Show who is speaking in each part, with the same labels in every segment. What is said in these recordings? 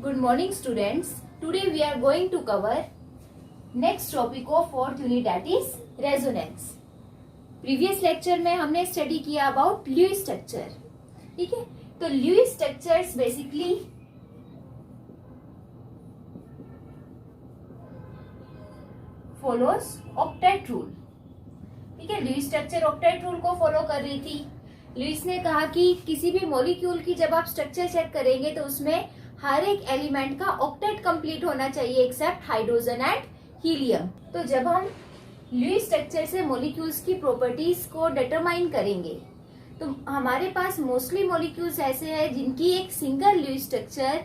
Speaker 1: Good morning students. Today we are going to cover next topic of 4th unit, that is resonance. Previous lecture में हमने study किया about Lewis structure. ठीक है, तो Lewis structures basically follows octet rule. ठीक है, Lewis structure octet rule को follow कर रही थी. ल्यूइस ने कहा कि किसी भी मॉलिक्यूल की जब आप स्ट्रक्चर चेक करेंगे तो उसमें हर एक एलिमेंट का ऑक्टेट कंप्लीट होना चाहिए एक्सेप्ट हाइड्रोजन एंड हीलियम. तो जब हम ल्यूइस स्ट्रक्चर से मॉलिक्यूल्स की प्रॉपर्टीज को डिटरमाइन करेंगे तो हमारे पास मोस्टली मॉलिक्यूल्स ऐसे हैं जिनकी एक सिंगल ल्यूइस स्ट्रक्चर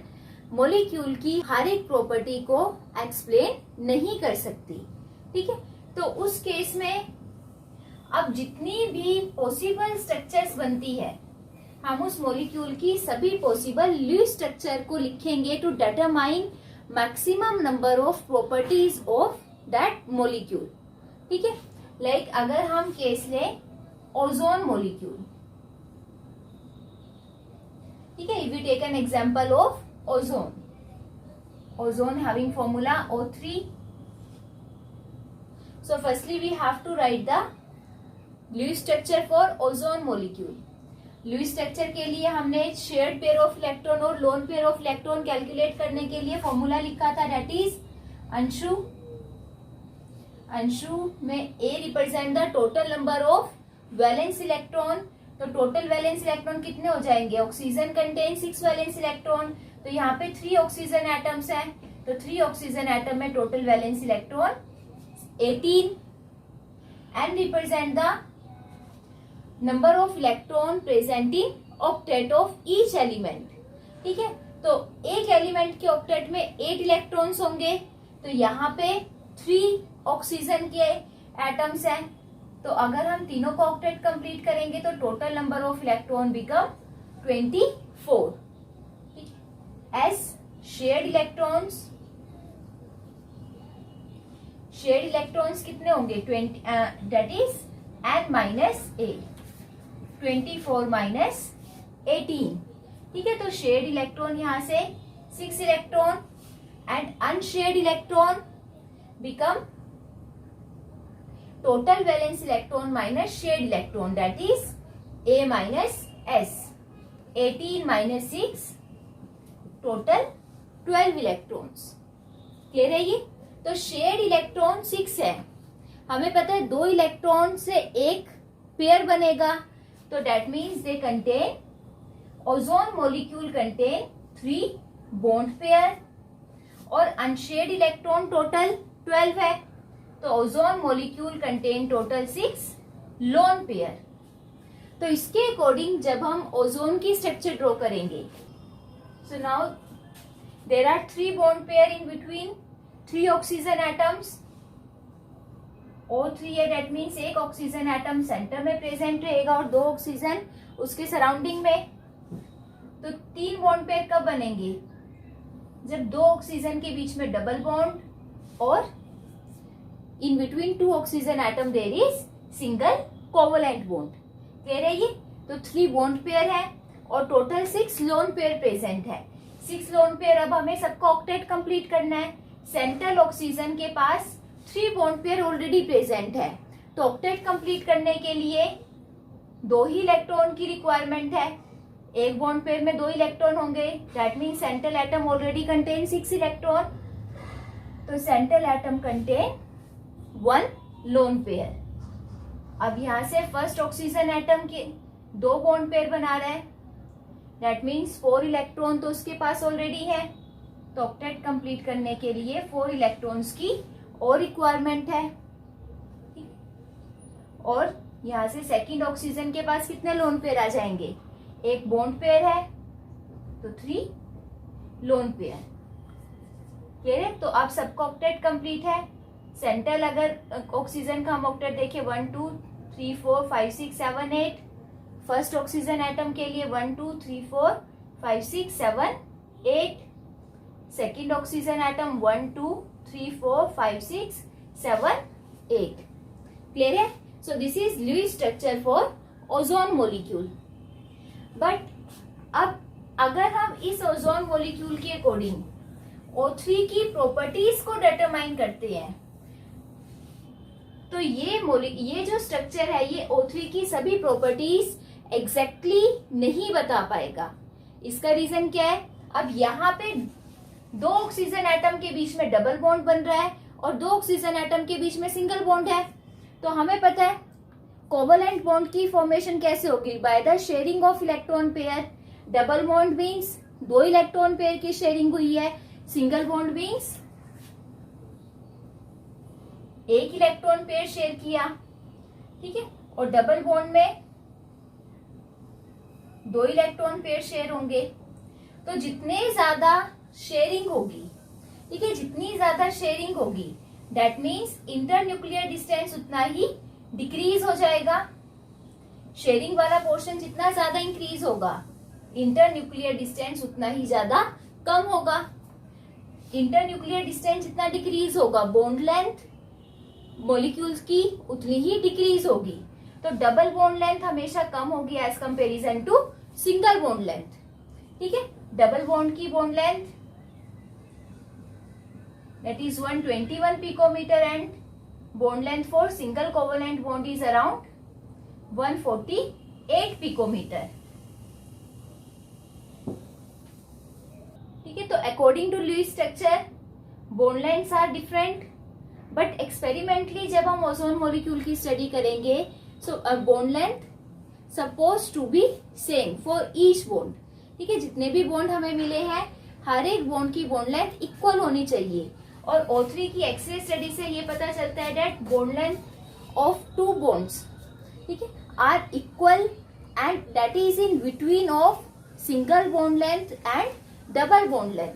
Speaker 1: मॉलिक्यूल की हर एक प्रॉपर्टी को एक्सप्लेन नहीं कर सकती. ठीक है, तो उस केस में अब जितनी भी पॉसिबल स्ट्रक्चर्स बनती है हम उस मॉलिक्यूल की सभी पॉसिबल ल्यूइस स्ट्रक्चर को लिखेंगे to determine maximum number of properties of that molecule. ठीक है, लाइक अगर हम केस लें ओजोन मॉलिक्यूल. ठीक है, if we take an example of ozone having formula O3. So firstly we have to write the Lewis structure for ozone molecule. Lewis structure के लिए हमने शेयर्ड पेयर ऑफ इलेक्ट्रॉन और lone pair of electron calculate करने के लिए formula लिखा था, that is Anshu में A represent the total number of valence electron. तो टोटल वैलेंस इलेक्ट्रॉन कितने हो जाएंगे? Oxygen contain 6 valence electron. तो यहाँ पे 3 ऑक्सीजन एटम्स हैं, तो 3 ऑक्सीजन एटम में total valence electron 18. And represent the number of electron presenting octet of each element. ठीक है, तो एक एलिमेंट के ऑक्टेट में 8 इलेक्ट्रॉन्स होंगे. तो यहाँ पे 3 ऑक्सीजन के एटम्स हैं. तो अगर हम तीनों का ऑक्टेट कंप्लीट करेंगे तो total number of electron become 24. S shared electrons कितने होंगे? 20, that is n minus A. 24 minus 18. ठीक है, तो शेयर्ड इलेक्ट्रॉन यहां से 6 electron and unshared electron become total valence electron minus shared electron, that is a minus S. 18 minus 6 total 12 electrons. Clear है ये? तो शेयर्ड इलेक्ट्रॉन 6 है. हमें पता है 2 इलेक्ट्रॉन से एक पेयर बनेगा, तो that means they contain ozone molecule contain 3 bond pair और अनशेयर्ड इलेक्ट्रॉन टोटल 12 है. तो ozone molecule contain total 6 loan pair. तो इसके अकॉर्डिंग जब हम ओजोन की स्ट्रक्चर ड्रॉ करेंगे, so now there are 3 bond pair in between 3 oxygen atoms. O3 है, डेट मीन्स एक ऑक्सीजन एटम सेंटर में प्रेजेंट रहेगा और 2 ऑक्सीजन उसके सराउंडिंग में. तो 3 बॉन्ड पेयर कब बनेंगे? जब 2 ऑक्सीजन के बीच में डबल बॉन्ड और in between 2 oxygen atom there is single covalent bond. कह रहे ये तो 3 बॉन्ड पेयर है और टोटल 6 लोन पेयर प्रेजेंट है. 6 लोन पेयर. अब हमें सबका ऑक्टेट कंप्लीट करना है. सेंट्रल ऑक्सीजन के पास 3 बॉन्ड पेयर ऑलरेडी प्रेजेंट है, तो ऑक्टेट कंप्लीट करने के लिए 2 ही इलेक्ट्रॉन की रिक्वायरमेंट है. एक बॉन्ड पेयर में 2 इलेक्ट्रॉन होंगे, that mean central atom already contain 6 electron. तो central atom contain 1 lone pair. अब यहां से फर्स्ट ऑक्सीजन एटम के 2 बॉन्ड पेयर बना रहा है, दैट मीन्स 4 इलेक्ट्रॉन तो उसके पास ऑलरेडी है. तो ऑक्टेट कंप्लीट करने के लिए 4 इलेक्ट्रॉन्स की और रिक्वायरमेंट है. और यहां से सेकंड ऑक्सीजन के पास कितने लोन पेयर आ जाएंगे? एक बॉन्ड पेयर है, तो 3 लोन पेयर. क्लियर है? तो अब सबका ऑक्टेट कंप्लीट है. सेंट्रल अगर ऑक्सीजन का हम ऑक्टेट देखें 1 2 3 4 5 6 7 8. फर्स्ट ऑक्सीजन एटम के लिए 1 2 3 4 5 6 7 8. Second oxygen atom 1 2 3 4 5 6 7 8. क्लियर है? So this is Lewis structure for ozone molecule. But अब अगर हम इस ओजोन मॉलिक्यूल के अकॉर्डिंग O3 की प्रॉपर्टीज को डिटरमाइन करते हैं तो ये जो स्ट्रक्चर है ये O3 की सभी प्रॉपर्टीज एग्जैक्टली नहीं बता पाएगा। इसका रीजन क्या है? अब यहाँ पे दो ऑक्सीजन एटम के बीच में डबल बॉन्ड बन रहा है और दो ऑक्सीजन एटम के बीच में सिंगल बॉन्ड है। तो हमें पता है कोवलेंट बॉन्ड की फॉर्मेशन कैसे होगी? By the sharing of electron pair. Double bond means दो इलेक्ट्रॉन पेयर की शेयरिंग हुई है, सिंगल बॉन्ड मीन्स एक इलेक्ट्रॉन पेयर शेयर किया, ठीक है। और डबल बॉन्ड में दो इलेक्ट्रॉन पेयर शेयर होंगे। तो जितने ज्यादा शेयरिंग होगी, ठीक है, जितनी ज्यादा शेयरिंग होगी that means inter nuclear distance उतना ही डिक्रीज हो जाएगा। शेयरिंग वाला पोर्शन जितना ज्यादा इंक्रीज होगा इंटर न्यूक्लियर डिस्टेंस उतना ही ज्यादा कम होगा। इंटर न्यूक्लियर डिस्टेंस जितना डिक्रीज होगा बॉन्ड लेंथ मॉलिक्यूल्स की उतनी ही डिक्रीज होगी। तो डबल बॉन्ड लेंथ हमेशा कम होगी as comparison to single bond length, ठीक है। डबल बॉन्ड की bond length that is 121 picometer and bond length for single covalent bond is around 148 picometer, ठीक है। तो according to Lewis structure bond lengths are different but experimentally जब हम ozone molecule की study करेंगे so bond length suppose to be same for each bond, ठीक है। जितने भी बॉन्ड हमें मिले हैं हर एक बॉन्ड की बॉन्ड लेंथ इक्वल होनी चाहिए। और O3 की एक्सरे स्टडी से ये पता चलता है that bond length of two bonds, ठीक है, are equal and that is in between of single bond length and double bond length,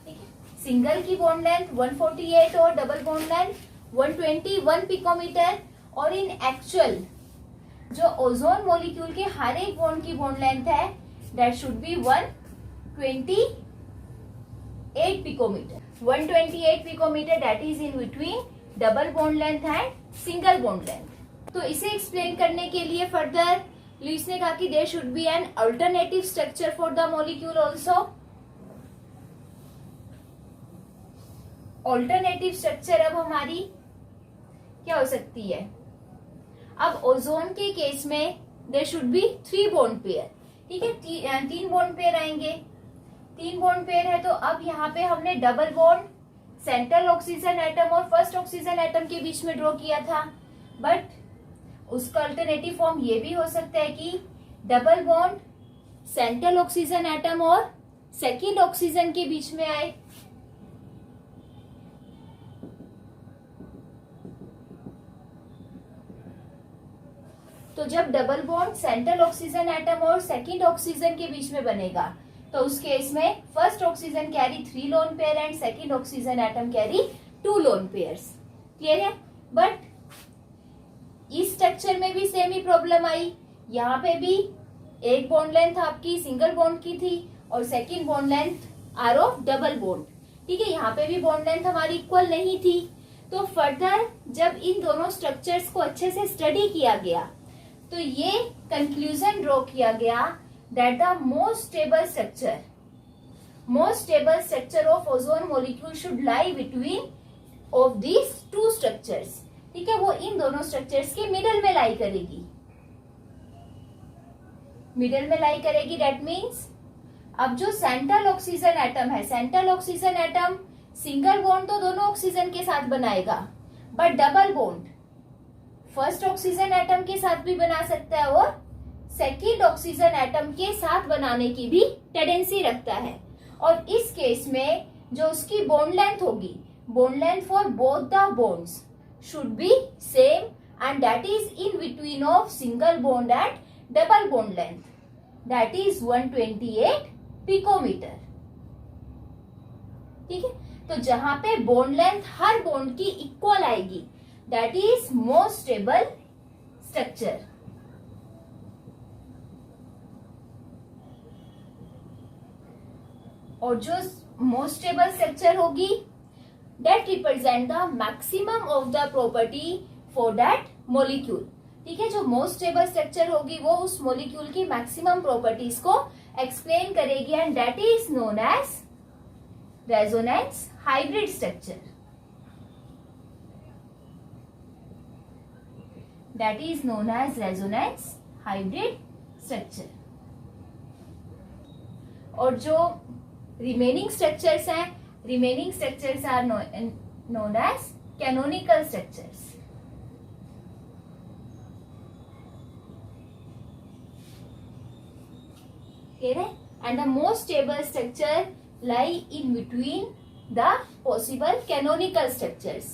Speaker 1: ठीक है। सिंगल की बॉन्ड लेंथ 148 और डबल बॉन्ड लेंथ 121 पिकोमीटर। और इन एक्चुअल जो ओजोन मॉलिक्यूल के हर एक बॉन्ड की बॉन्ड लेंथ है that should be 128 picometer. 128 picometer that is in between double bond length and single bond length. तो इसे एक्सप्लेन करने के लिए फर्दर लुईस ने कहा कि there should be an alternative structure for the molecule also. Alternative structure अब हमारी क्या हो सकती है? अब ओजोन के केस में there should be 3 bond pair, ठीक है। 3 बॉन्ड पेयर आएंगे। 3 बॉन्ड पेयर है तो अब यहाँ पे हमने double bond central oxygen atom और फर्स्ट ऑक्सीजन एटम के बीच में ड्रॉ किया था। बट उसका अल्टरनेटिव फॉर्म ये भी हो सकता है कि double bond central oxygen atom और सेकेंड ऑक्सीजन के बीच में आए। तो जब double bond central oxygen atom और सेकेंड ऑक्सीजन के बीच में बनेगा तो उस केस में first oxygen carry 3 lone pair and second oxygen atom carry 2 lone pairs. Clear है? बट इस स्ट्रक्चर में भी सेम ही प्रॉब्लम आई। यहाँ पे भी एक बॉन्ड लेंथ आपकी सिंगल बॉन्ड की थी और second bond length are of double bond, ठीक है। यहाँ पे भी बॉन्ड लेंथ हमारी इक्वल नहीं थी। तो फर्दर जब इन दोनों स्ट्रक्चर्स को अच्छे से स्टडी किया गया तो ये कंक्लूजन ड्रॉ किया गया that the most stable structure of ozone molecule should lie between of these two structures, ठीक है। वो इन दोनों स्ट्रक्चर्स के मिडल में लाई करेगी, मिडल में लाई करेगी। दैट मीन्स अब जो सेंट्रल ऑक्सीजन एटम है, central oxygen atom single bond तो दोनों ऑक्सीजन के साथ बनाएगा but double bond first oxygen atom के साथ भी बना सकता है और सेकेंड ऑक्सीजन एटम के साथ बनाने की भी टेंडेंसी रखता है। और इस केस में जो उसकी बॉन्ड लेंथ होगी, bond length for both the bonds should be same and that is in between of single bond and double bond length that is 128 picometer, ठीक है। तो जहां पे बॉन्ड लेंथ हर बॉन्ड की इक्वल आएगी that is most stable structure. और जो मोस्ट स्टेबल स्ट्रक्चर होगी that represent the maximum of the property for that molecule, ठीक है। जो मोस्ट स्टेबल स्ट्रक्चर होगी वो उस मॉलिक्यूल की मैक्सिमम प्रॉपर्टीज को एक्सप्लेन करेगी and that is known as resonance hybrid structure. That is known as resonance hybrid structure. और जो रिमेनिंग स्ट्रक्चर्स हैं, remaining structures are known as canonical structures. Clear है? And the most stable structure lie in between the possible canonical structures.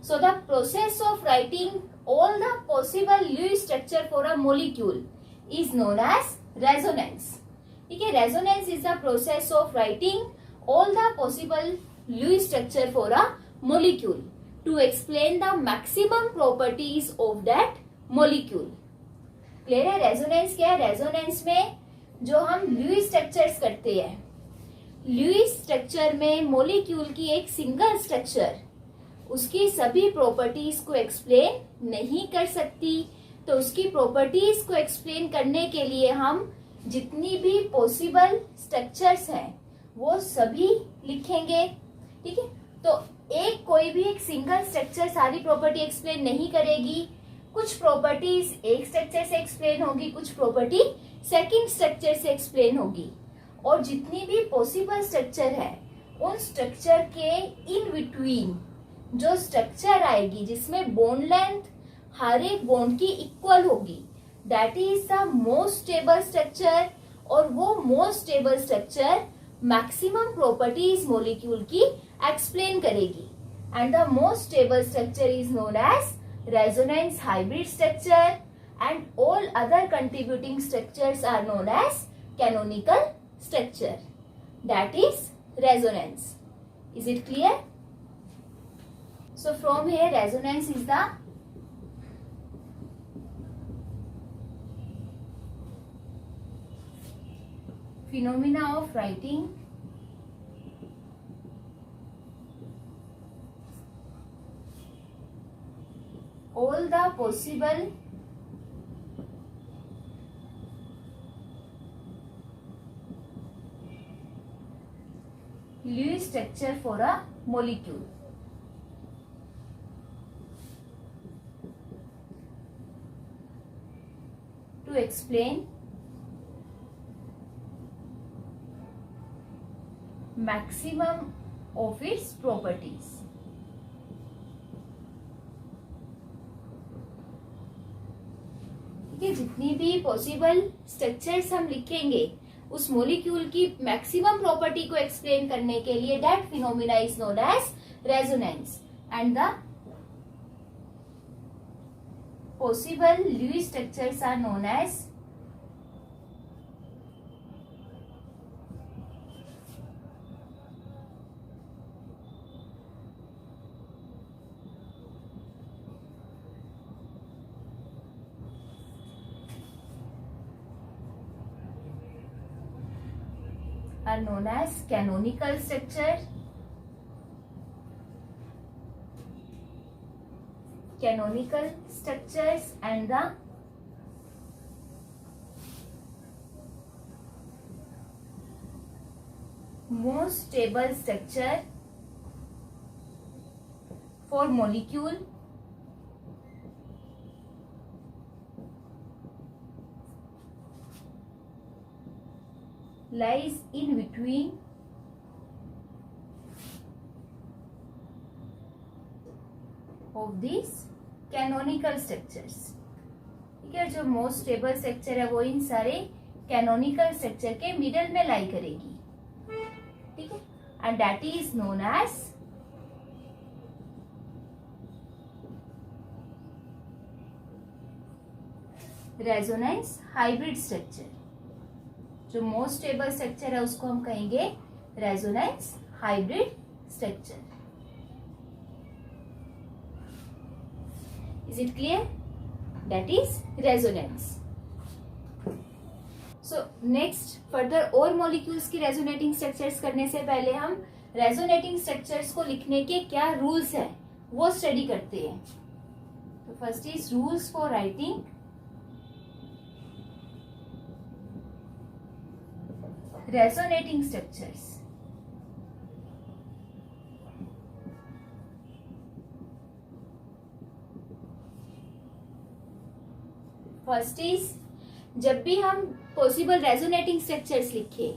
Speaker 1: So the process of writing all the possible Lewis structure for a molecule is known as resonance. ठीक है, resonance is the process of writing all the possible Lewis structure for a molecule to explain the maximum properties of that molecule. Clear है? resonance क्या है? resonance में जो हम Lewis structures करते हैं, ल्यूइस स्ट्रक्चर में मॉलिक्यूल की एक सिंगल स्ट्रक्चर उसकी सभी प्रॉपर्टीज को एक्सप्लेन नहीं कर सकती. तो उसकी प्रॉपर्टीज को एक्सप्लेन करने के लिए हम जितनी भी पॉसिबल स्ट्रक्चर्स हैं वो सभी लिखेंगे. ठीक है, तो कोई भी एक सिंगल स्ट्रक्चर सारी प्रॉपर्टी एक्सप्लेन नहीं करेगी. कुछ प्रॉपर्टीज एक स्ट्रक्चर से एक्सप्लेन होगी, कुछ प्रॉपर्टी सेकंड स्ट्रक्चर से एक्सप्लेन होगी. और जितनी भी पॉसिबल स्ट्रक्चर है उन स्ट्रक्चर के इन बिटवीन जो स्ट्रक्चर आएगी जिसमें बॉन्ड लेंथ हर एक बॉन्ड की इक्वल होगी, that is the most stable structure. और वो most stable structure maximum properties molecule की एक्सप्लेन करेगी. And the most stable structure is known as resonance hybrid structure and all other contributing structures are known as canonical structure. That is resonance. Is it clear? So from here resonance is the phenomena of writing all the possible Lewis structure for a molecule. To explain maximum of its properties. कि जितनी भी possible structures हम लिखेंगे उस molecule की maximum property को explain करने के लिए that phenomena is known as resonance. And the possible Lewis structures are known as canonical structure. Canonical structures and the most stable structure for molecule lies in between of these canonical structures. ठीक है, जो most stable structure है वो इन सारे canonical structure के middle में लाई करेगी. ठीक है, and that is known as resonance hybrid structure. जो मोस्ट स्टेबल स्ट्रक्चर है उसको हम कहेंगे resonance hybrid structure. Is it clear? That is resonance. So next further और molecules की resonating structures करने से पहले हम resonating structures को लिखने के क्या rules है वो study करते हैं. तो first is rules for writing resonating structures. First is, जब भी हम पॉसिबल रेजोनेटिंग स्ट्रक्चर्स लिखे,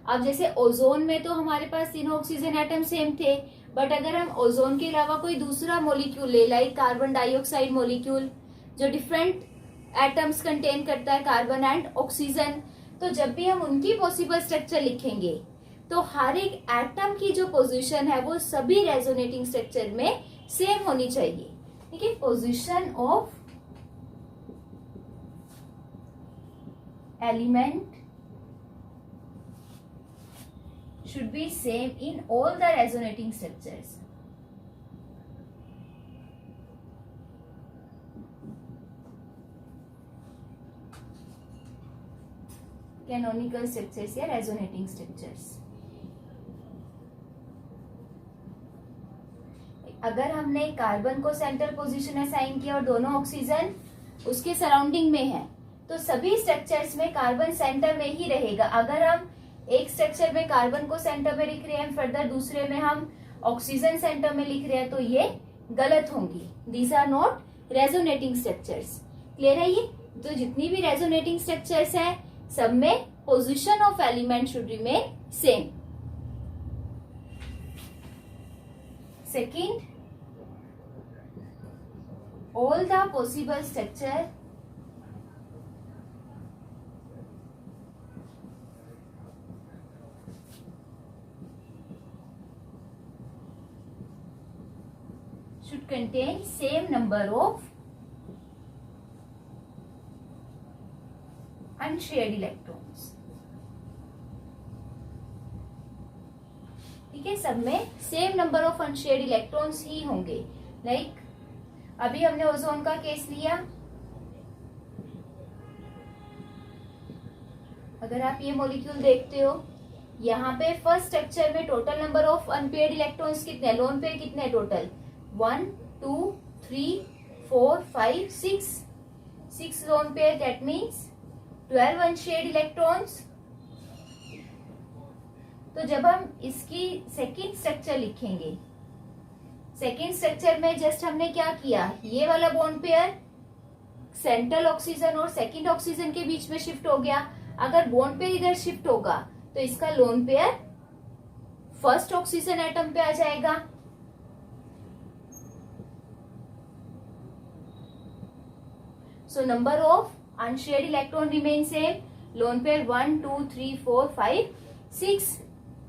Speaker 1: अब जैसे ओजोन में तो हमारे पास तीनों ऑक्सीजन एटम सेम थे, बट अगर हम ओजोन के अलावा कोई दूसरा मॉलिक्यूल ले, लाइक कार्बन डाइऑक्साइड मॉलिक्यूल जो डिफरेंट एटम्स कंटेन करता है, कार्बन एंड ऑक्सीजन, तो जब भी हम उनकी पॉसिबल स्ट्रक्चर लिखेंगे तो हर एक एटम की जो पोजीशन है वो सभी रेजोनेटिंग स्ट्रक्चर में सेम होनी चाहिए। ठीक है, position of element should be same in all the resonating structures. Canonical structures या resonating structures। अगर हमने कार्बन को सेंटर पोजीशन असाइन किया और दोनों ऑक्सीजन उसके सराउंडिंग में है, तो सभी स्ट्रक्चर्स में कार्बन सेंटर में ही रहेगा। अगर हम एक स्ट्रक्चर में कार्बन को सेंटर में लिख रहे हैं, फर्दर दूसरे में हम ऑक्सीजन सेंटर में लिख रहे हैं, तो ये गलत होंगी। These are not resonating structures. Clear है ये? तो जितनी भी रेजोनेटिंग स्ट्रक्चर्स हैं सब में position of element should remain same. Second, all the possible structure should contain same number of unshared electrons। ठीक है, सब में same number of unshared electrons ही होंगे। लाइक अभी हमने ओजोन का केस लिया, अगर आप ये मॉलिक्यूल देखते हो, यहाँ पे फर्स्ट स्ट्रक्चर में total number of unpaired electrons कितने, लोन पेयर कितने total, 1 2 3 4 5 6 lone pair, that means 12 unshared electrons। तो जब हम इसकी सेकेंड स्ट्रक्चर लिखेंगे, सेकेंड स्ट्रक्चर में जस्ट हमने क्या किया, ये वाला बॉन्ड पेयर सेंट्रल ऑक्सीजन और सेकेंड ऑक्सीजन के बीच में शिफ्ट हो गया। अगर बॉन्ड पेयर इधर शिफ्ट होगा तो इसका lone pair first oxygen atom पे आ जाएगा। So number of unshared electron remain same, lone pair 1 2 3 4 5 6।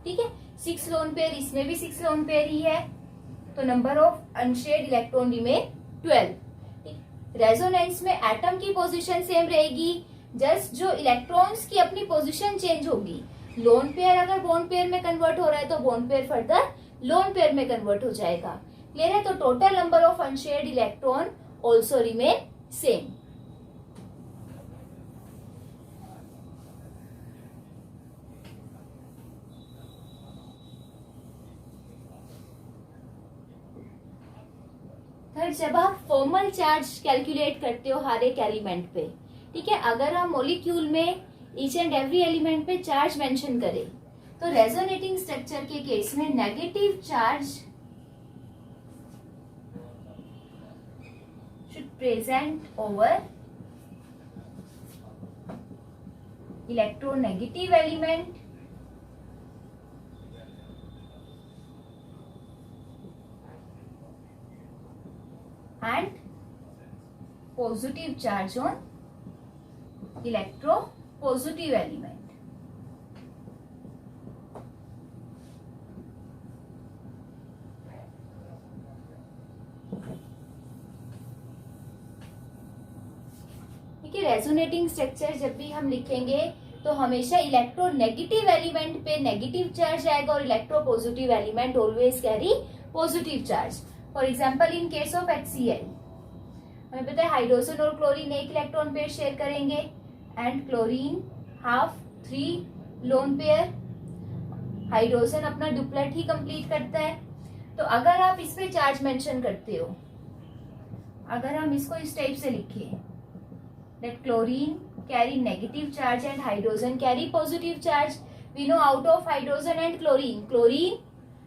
Speaker 1: ठीक है, 6 lone pair, इसमें भी 6 lone pair ही है, तो number of unshared electron remain 12। Resonance में एटम की पोजीशन सेम रहेगी, जस्ट जो इलेक्ट्रॉन्स की अपनी पोजीशन चेंज होगी। लोन पेयर अगर बॉन्ड पेयर में कन्वर्ट हो रहा है तो bond pair further lone pair में कन्वर्ट हो जाएगा। क्लियर है? तो total number of unshared electron also remain same. Third, जब आप फॉर्मल चार्ज कैलकुलेट करते हो हर एक एलिमेंट पे, ठीक है, अगर हम मॉलिक्यूल में ईच एंड एवरी एलिमेंट पे चार्ज मेंशन करें, तो रेजोनेटिंग स्ट्रक्चर के केस में negative charge should present over electronegative element and positive charge on electropositive element। ठीक है, रेजोनेटिंग स्ट्रक्चर जब भी हम लिखेंगे तो हमेशा इलेक्ट्रोनेगेटिव एलिमेंट पे नेगेटिव चार्ज आएगा और electropositive element always carry positive charge. For example in case of HCl, हमें पता है हाइड्रोजन और क्लोरीन एक इलेक्ट्रॉन पेयर शेयर करेंगे and chlorine half 3 lone pair, hydrogen अपना डुप्लेट ही कंप्लीट करता है। तो अगर आप इस पे चार्ज मेंशन करते हो, अगर हम इसको इस टाइप से लिखें that chlorine carry negative charge and hydrogen carry positive charge, We know out of hydrogen and chlorine, chlorine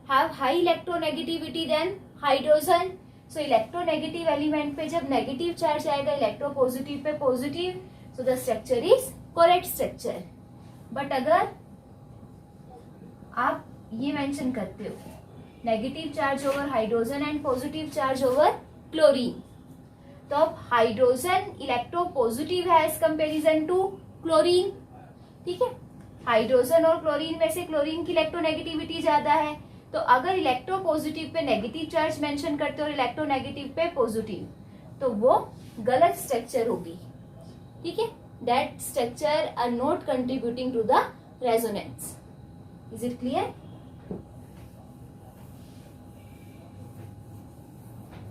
Speaker 1: have high electronegativity than hydrogen. So electronegative element पे जब negative charge आएगा, electropositive पे positive, so the structure is correct structure. But अगर आप ये mention करते हो negative charge over hydrogen and positive charge over chlorine, तो अब हाइड्रोजन इलेक्ट्रोपॉजिटिव है एज कंपेरिजन टू क्लोरीन. ठीक है, हाइड्रोजन और क्लोरीन में से क्लोरीन की इलेक्ट्रोनेगेटिविटी ज्यादा है. तो अगर इलेक्ट्रोपॉजिटिव पे नेगेटिव चार्ज मेंशन करते हो और इलेक्ट्रोनेगेटिव पे पॉजिटिव, तो वो गलत स्ट्रक्चर होगी. ठीक है, that structure are not contributing to the resonance. Is it clear?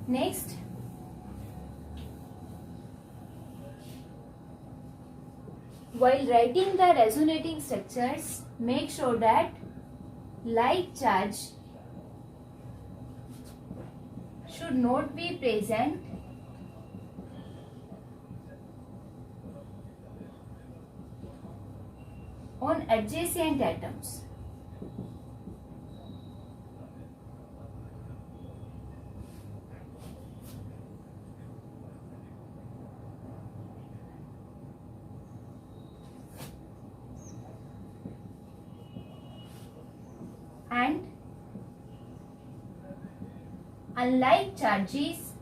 Speaker 1: Next, while writing the resonating structures, make sure that like charge should not be present on adjacent atoms. And unlike charges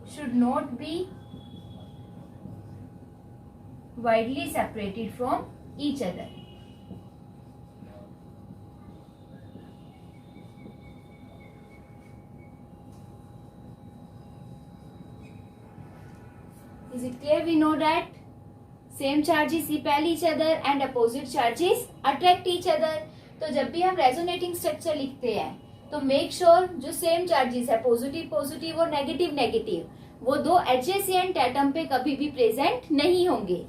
Speaker 1: should not be widely separated from each other. Is it clear? We know that same charges repel each other and opposite charges attract each other. तो जब भी हम resonating structure लिखते हैं तो make sure जो same charges है positive positive और नेगेटिव नेगेटिव, वो दो एडजेसेंट एटम पे कभी भी प्रेजेंट नहीं होंगे.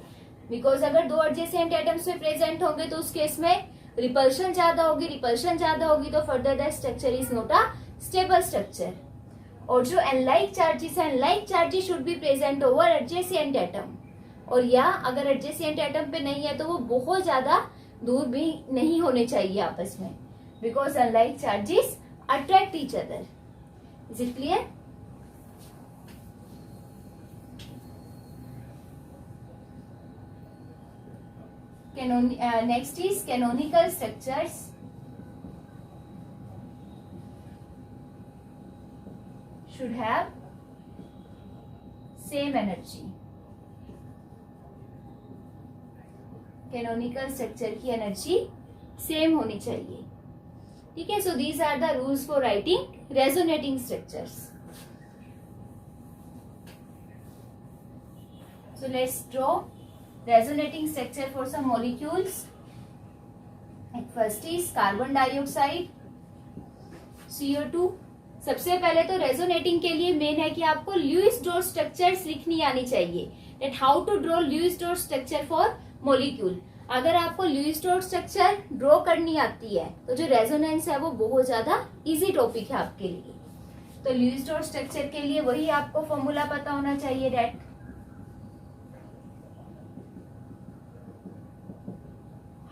Speaker 1: बिकॉज अगर दो एडजेसेंट एटम्स पे प्रेजेंट होंगे तो उस केस में रिपल्शन ज्यादा होगी. रिपल्शन ज्यादा होगी तो further that structure is not a stable structure. और जो अनलाइक चार्जेस है, unlike charges should be present over adjacent atom. और या अगर एडजेसेंट एटम पे नहीं है तो वो बहुत ज्यादा दूर भी नहीं होने चाहिए आपस में, because unlike charges attract each other. Is it clear? Next is canonical structures. Should have same energy. Canonical structure की एनर्जी सेम होनी चाहिए. ठीक है, so these are the rules for writing resonating structures. So let's draw resonating structure for some molecules. At first is carbon dioxide, CO2. सबसे पहले तो resonating के लिए मेन है कि आपको ल्यूइस डॉट स्ट्रक्चर्स लिखनी आनी चाहिए. That how to draw Lewis dot structure for molecule. अगर आपको ल्यूइस डॉट स्ट्रक्चर ड्रॉ करनी आती है तो जो रेजोनेंस है वो बहुत ज्यादा इजी टॉपिक है आपके लिए. तो ल्यूइस डॉट स्ट्रक्चर के लिए वही आपको फॉर्मूला पता होना चाहिए, that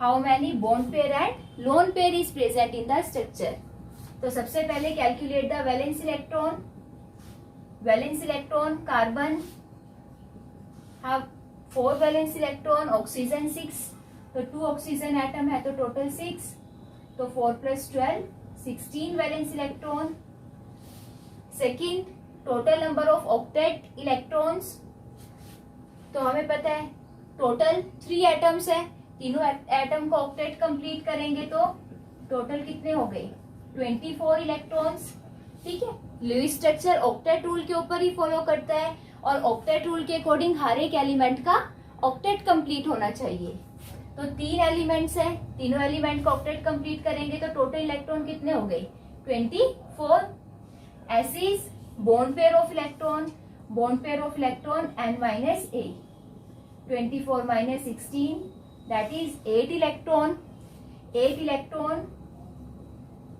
Speaker 1: how many bond pair and lone pair is present in the structure. तो सबसे पहले calculate the valence electron. Valence electron carbon have 4 valence electron, oxygen 6. तो 2 ऑक्सीजन एटम है तो टोटल 6. तो 4 + 12 16 valence electron. Second, total number of octet electrons. तो हमें पता है टोटल 3 एटम्स है, तीनों एटम को ऑक्टेट कंप्लीट करेंगे तो टोटल कितने हो गए? 24 इलेक्ट्रॉन्स. ठीक है, लुईस स्ट्रक्चर ऑक्टेट रूल के ऊपर ही फॉलो करता है और ऑक्टेट रूल के अकॉर्डिंग हर एक एलिमेंट का ऑक्टेट कंप्लीट होना चाहिए. तो 3 एलिमेंट्स हैं, तीनों एलिमेंट का ऑक्टेट कंप्लीट करेंगे तो टोटल इलेक्ट्रॉन कितने हो गए? 24. एसिस bond pair of electron, bond pair of electron n-a. 24 - 16 that is 8 electron. 8 electron,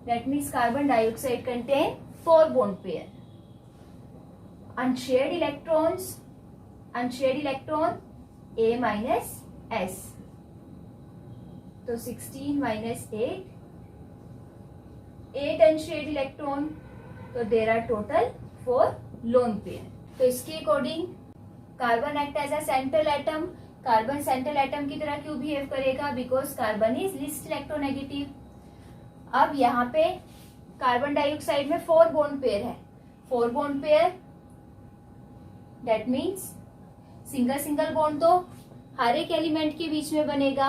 Speaker 1: that means carbon dioxide contain 4 bond pair. Unshared electron A minus S, तो 16 माइनस 8 अनशेयर्ड इलेक्ट्रॉन, तो there are total 4 lone pair. तो इसके according carbon act as a central atom, carbon central atom की तरह क्यों behave करेगा? Because carbon is least electronegative. अब यहाँ पे कार्बन डाइऑक्साइड में 4 बॉन्ड पेयर है, 4 bond pair, that means single single bond तो हर एक एलिमेंट के बीच में बनेगा।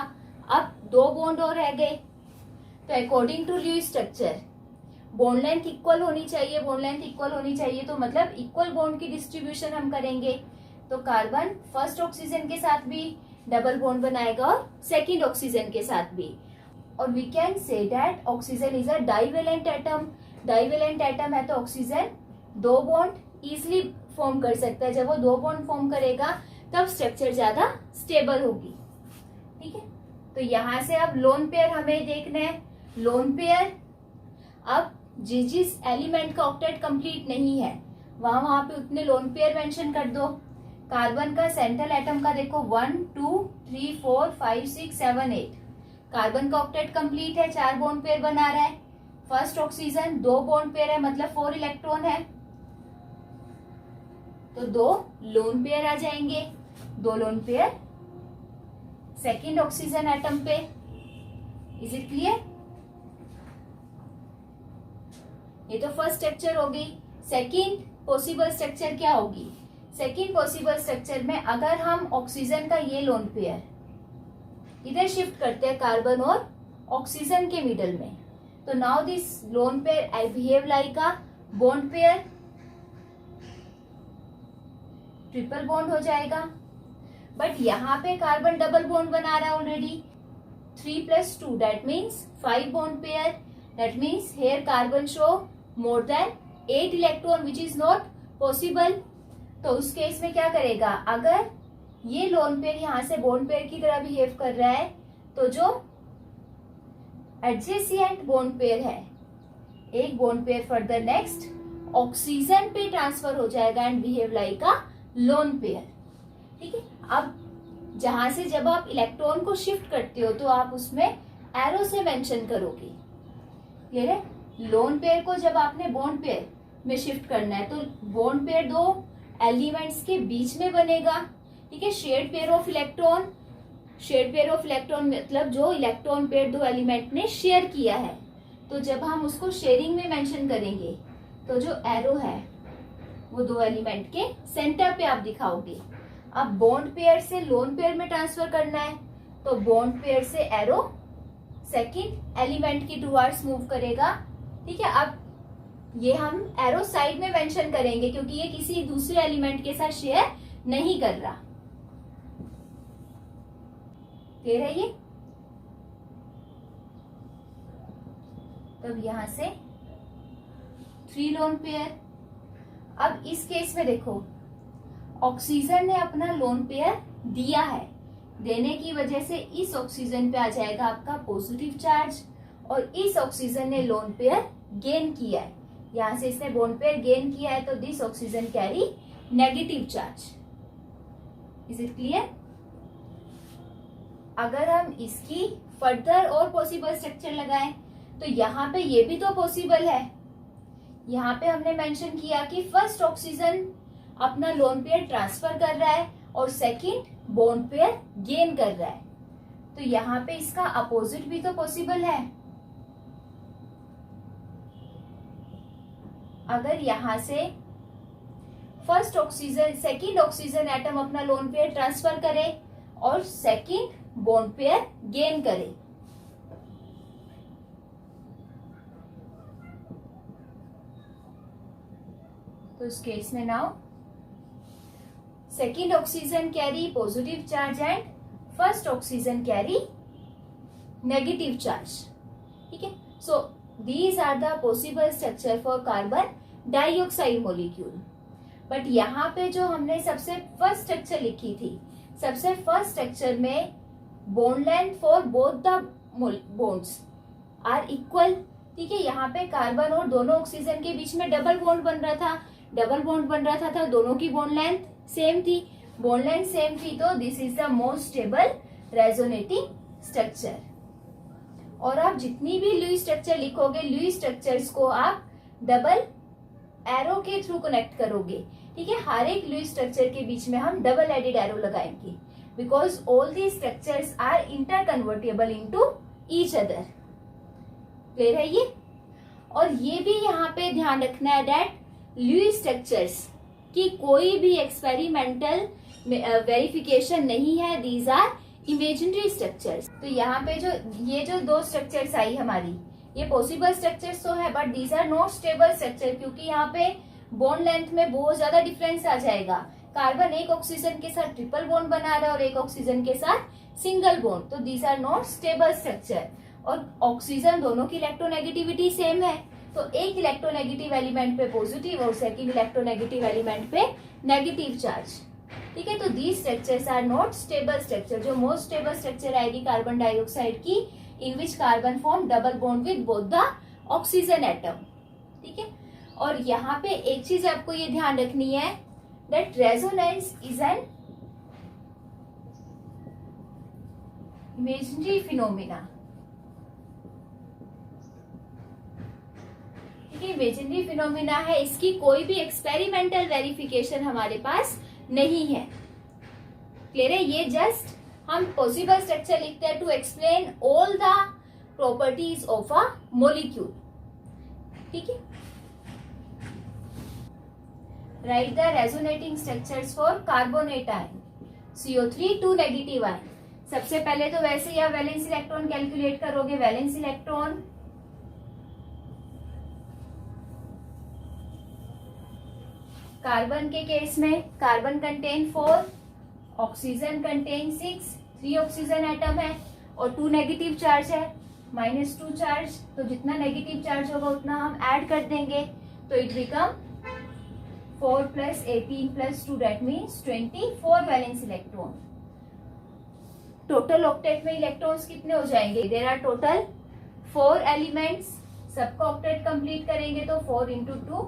Speaker 1: अब 2 बॉन्ड और रह गए, तो according to Lewis structure bond length equal होनी चाहिए, बॉन्ड लेंथ इक्वल होनी चाहिए, तो मतलब इक्वल बॉन्ड की डिस्ट्रीब्यूशन हम करेंगे। तो कार्बन फर्स्ट ऑक्सीजन के साथ भी डबल बॉन्ड बनाएगा और सेकेंड ऑक्सीजन के साथ भी। और we can say that oxygen is a divalent atom. Divalent atom है तो ऑक्सीजन 2 बॉन्ड इजिली फॉर्म कर सकता है। जब वो 2 बॉन्ड फॉर्म करेगा तब स्ट्रक्चर ज्यादा स्टेबल होगी। ठीक है, तो यहां से अब लोन पेयर हमें देखना है। लोन पेयर, अब जिस एलिमेंट का ऑक्टेट कंप्लीट नहीं है वहां पे उतने लोन पेयर मेंशन कर दो। कार्बन का सेंट्रल एटम का देखो 1 2 3 4 5 6 7 8, कार्बन का ऑक्टेट कंप्लीट है, 4 बॉन्ड पेयर बना रहा है। फर्स्ट ऑक्सीजन 2 बॉन्ड पेयर है, मतलब 4 इलेक्ट्रॉन है, तो 2 लोन पेयर आ जाएंगे। 2 lone pair second oxygen atom पे। Is it clear? ये तो फर्स्ट स्ट्रक्चर हो गई। सेकेंड पॉसिबल स्ट्रक्चर क्या होगी? सेकेंड पॉसिबल स्ट्रक्चर में अगर हम ऑक्सीजन का ये लोन पेयर इधर शिफ्ट करते हैं कार्बन और ऑक्सीजन के मिडल में, तो now this lone pair I behave like a bond pair, triple bond हो जाएगा। बट यहाँ पे कार्बन डबल बॉन्ड बना रहा है already, 3 + 2 that means 5 bond pair, that means here carbon show more than 8 electron which is not possible. तो उस case में क्या करेगा? अगर ये लोन पेयर यहाँ से बॉन्ड पेयर की तरह बिहेव कर रहा है तो जो एडजेसेंट बॉन्ड पेयर है, एक bond pair further next oxygen पे ट्रांसफर हो जाएगा and behave like a lone pair. ठीक है, अब जहां से जब आप इलेक्ट्रॉन को शिफ्ट करते हो तो आप उसमें एरो से मेंशन करोगे। क्लियर है? लोन पेयर को जब आपने बॉन्ड पेयर में शिफ्ट करना है तो बॉन्ड पेयर 2 एलिमेंट्स के बीच में बनेगा। ठीक है, shared pair of electron, shared pair of electron मतलब जो इलेक्ट्रॉन पेयर 2 एलिमेंट ने शेयर किया है। तो जब हम उसको शेयरिंग में मेंशन करेंगे तो जो एरो है वो 2 एलिमेंट के सेंटर पे आप दिखाओगे। अब बॉन्ड पेयर से लोन पेयर में ट्रांसफर करना है तो बॉन्ड पेयर से एरो सेकेंड एलिमेंट की टुवर्ड्स मूव करेगा। ठीक है, अब ये हम एरो साइड में मेंशन करेंगे क्योंकि ये किसी दूसरे एलिमेंट के साथ शेयर नहीं कर रहा। क्लियर है ये? तब यहां से 3 लोन पेयर। अब इस केस में देखो ऑक्सीजन ने अपना लोन पेयर दिया है, देने की वजह से इस ऑक्सीजन पे आ जाएगा आपका पॉजिटिव चार्ज और इस ऑक्सीजन ने लोन पेयर गेन किया है, यहां से इसने बॉन्ड पेयर गेन किया है तो this oxygen carry negative charge. Is it clear? अगर हम इसकी फर्दर और पॉसिबल स्ट्रक्चर लगाएं तो यहाँ पे ये भी तो पॉसिबल है। यहाँ पे हमने मेंशन किया कि फर्स्ट ऑक्सीजन अपना लोन पेयर ट्रांसफर कर रहा है और सेकंड बॉन्ड पेयर गेन कर रहा है, तो यहाँ पे इसका अपोजिट भी तो पॉसिबल है। अगर यहां से first oxygen second oxygen atom अपना लोन पेयर ट्रांसफर करे और सेकंड बॉन्ड पेयर गेन करे, तो इस केस में now second oxygen carry positive charge and first oxygen carry negative charge. ठीक है, सो these are the possible structure for carbon dioxide molecule। But यहाँ पे जो हमने सबसे फर्स्ट स्ट्रक्चर लिखी थी, सबसे फर्स्ट स्ट्रक्चर में bond length for both the bonds are equal. ठीक है, यहाँ पे कार्बन और दोनों ऑक्सीजन के बीच में डबल बॉन्ड बन रहा था, डबल बॉन्ड बन रहा था तो दोनों की बॉन्ड लेंथ सेम थी। बॉन्ड लेंथ सेम थी तो this is the most stable resonating structure. और आप जितनी भी लुईस स्ट्रक्चर लिखोगे, लुईस स्ट्रक्चर्स को आप डबल एरो के थ्रू कनेक्ट करोगे, ठीक है। हर एक लुईस स्ट्रक्चर के बीच में हम डबल एडेड एरो लगाएंगे, because all the structures are interconvertible into each other. Clear है ये? और ये भी यहाँ पे ध्यान रखना है दैट लुईस स्ट्रक्चर्स की कोई भी एक्सपेरिमेंटल वेरिफिकेशन नहीं है, दीज आर इमेजिनरी स्ट्रक्चर्स। तो यहाँ पे ये जो दो स्ट्रक्चर्स आई हमारी, ये पॉसिबल स्ट्रक्चर्स तो है, but these are not stable structure, क्योंकि यहाँ पे बॉन्ड लेंथ में बहुत ज्यादा डिफरेंस आ जाएगा। कार्बन एक ऑक्सीजन के साथ ट्रिपल बॉन्ड बना रहा है और एक ऑक्सीजन के साथ सिंगल बॉन्ड, तो these are not stable structure. और ऑक्सीजन दोनों की इलेक्ट्रोनेगेटिविटी सेम है, तो एक इलेक्ट्रोनेगेटिव एलिमेंट पे पॉजिटिव और सेकंड इलेक्ट्रोनेगेटिव एलिमेंट पे नेगेटिव चार्ज, ठीक है। तो these structures are not stable structure. जो मोस्ट स्टेबल स्ट्रक्चर आएगी कार्बन डाइऑक्साइड की, in which carbon form double bond with both the oxygen atom, ठीक है। और यहाँ पे एक चीज आपको ये ध्यान रखनी है that resonance is an imaginary phenomena, imaginary phenomena है, इसकी कोई भी एक्सपेरिमेंटल वेरिफिकेशन हमारे पास नहीं है। क्लियर है? ये जस्ट हम पॉसिबल स्ट्रक्चर लिखते हैं to explain all the properties of a molecule, ठीक है। Write the resonating structures for carbonate ion, CO3 2 negative ion. सबसे पहले तो वैसे ही आप वैलेंस इलेक्ट्रॉन कैलकुलेट करोगे। वैलेंस इलेक्ट्रॉन कार्बन के केस में carbon contain 4, oxygen contain 6, 3 oxygen atom है और 2 नेगेटिव चार्ज है, -2 चार्ज। तो जितना नेगेटिव चार्ज होगा उतना हम ऐड कर देंगे, तो it become 4 + 18 + 2 that means 24 valence electron. Total octet में इलेक्ट्रॉन्स कितने हो जाएंगे? देयर आर टोटल 4 एलिमेंट्स, सबका ऑक्टेट कंप्लीट करेंगे तो 4 × 2,